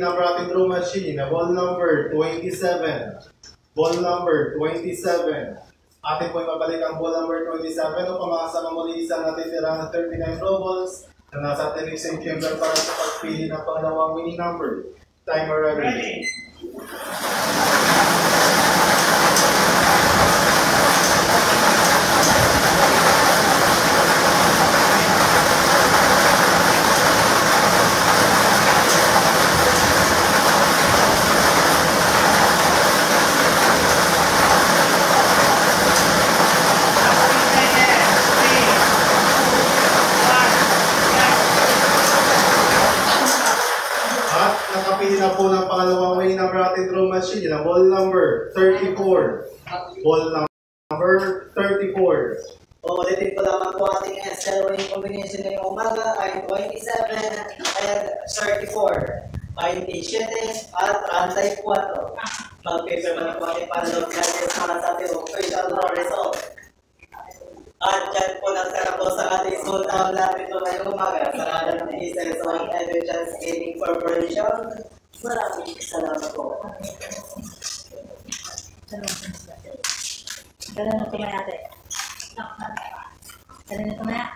number ating draw machine. Ball number 27. Ball number 27. Atin po ibabalik ang ball number 27 o pamasa muli isang natitirang 39 draw balls na nasa ating mixing chamber para sa pagpili ng pangalawang winning number. Timer ready. Nakapili na po ng pangalawang winning number ating draw machine. Yan ang ball number 34. Ball number 34. Ulitin ko lamang po ating SL winning combination ngayong umaga ay 27 and 34. 27 at 34. Mag-paper mo na po ating panalog natin sa ating official draw result. At dyan po nagsara po sa ating sold out natin po ngayong umaga. Sarada ng Eastern Zone Emergence Gaming Corporation. Maraming salamat po. Ganun na tumaya ate. Ganun na tumaya.